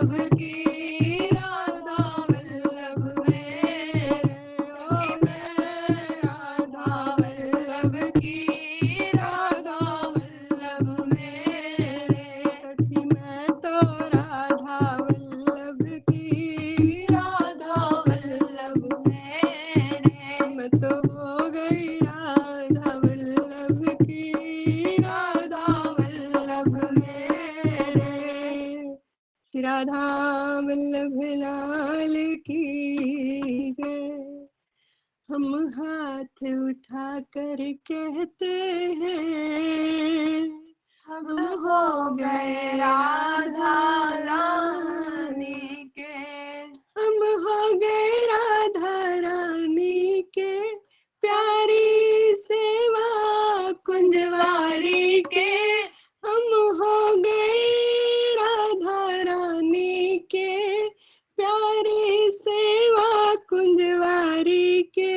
वल्लभ की, राधा वल्लभ मेरे, ओ मैं राधा वल्लभ की, राधा वल्लभ मेरे। सखी मैं तो राधा वल्लभ की, राधा वल्लभ मेरे। मैं तो हो गई राधा वल्लभ की, राधा वल्लभ मेरे। राधा वल्लभ लाल की जय। हम हाथ उठा कर कहते हैं, हम हो गए राधा रानी के, हम हो गए राधा रानी के, प्यारी सेवा कुंजवारी के। हम हो गए राधा रानी के, प्यारी सेवा कुंजवारी के।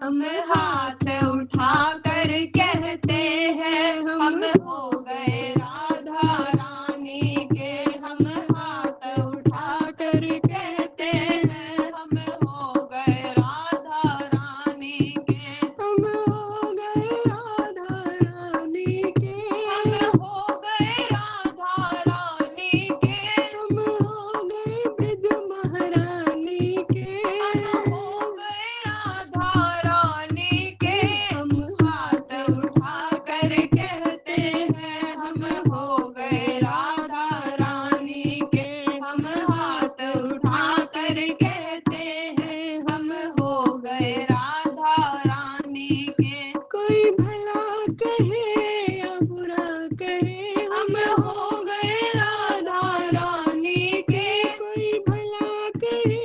हम हाथ उठा कर कहते हैं, हम हो गए राधा रानी के। हम हाथ उठा कर कहते हैं, हम हो गए राधा रानी के। हम हो गए राधा रानी के, हम हो गए राधा रानी के। हम हो गए ब्रज महारानी के, हम हो गए राधा रानी के। हम हाथ उठा कर कहते हैं, हम हो गए राधा रानी के। हम हाथ उठा कर कहते हैं, हम हो गए राधा रानी के। कोई भला कहे या बुरा कहे, हम हो गए राधा रानी के। कोई भला कहे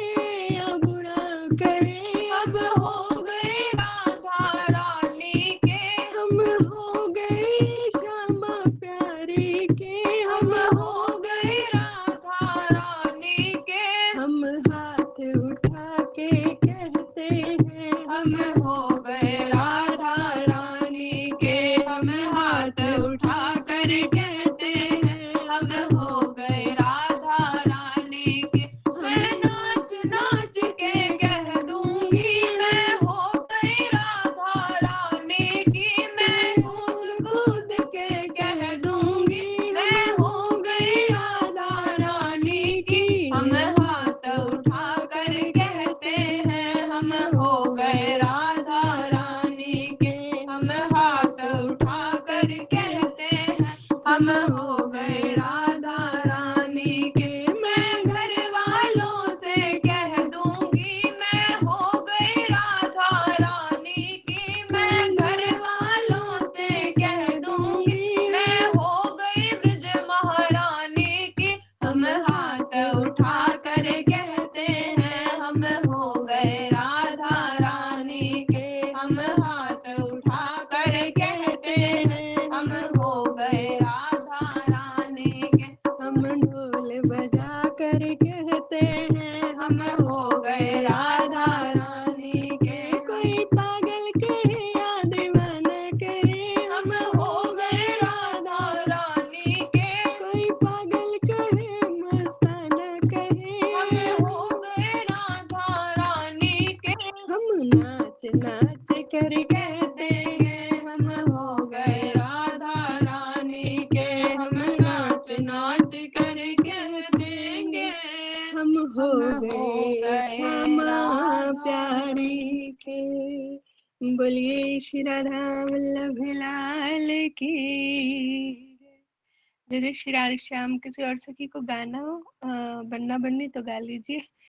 या बुरा कहे, अब हो गए राधा रानी के। हम हो गए श्यामा प्यारी के, हम हो गए राधा रानी के। हम हाथ उठा के कहते हैं, हम हो गए राधा रानी के। हम हाथ उठा कर कहते हैं, हम हो गए राधा रानी के। मैं नाच नाच के कह दूंगी, मैं हो गई राधा रानी की। मैं कूद कूद के कह दूंगी, मैं हो गई राधा रानी की। हम हाथ उठा कर कहते हैं, हम हो गए राधा रानी के। हम हाथ उठा कर कहते हैं, हम हो गए राधा रानी के। मैं घर वालों से कह दूंगी, मैं हो गई राधा रानी की। मैं घर वालों से कह दूंगी, मैं हो गई ब्रज महारानी की। हम हाथ उठा कर कहते हैं, हम हो गए राधा रानी के। हम हाथ उठा कर कहते हैं, हम हो गए राधा रानी के। हम ढोल बजा कर कहते हैं, हम हो गए राधा रानी के। कोई पागल कहे या दीवाना कहे, हम हो गए राधा रानी के। कोई पागल कहे मस्ताना कहे, हम हो गए राधा रानी के। हम नाच नाच कर कहते हैं, हम हो गए राधा रानी के। हम नाच नाच कर कहते हैं, हम हो गए श्यामा प्यारी के। बोलिए श्री राधा वल्लभ लाल की जय। जय श्री राधे श्याम। किसी और सखी को गाना हो बन्ना बन्नी तो गा लीजिए।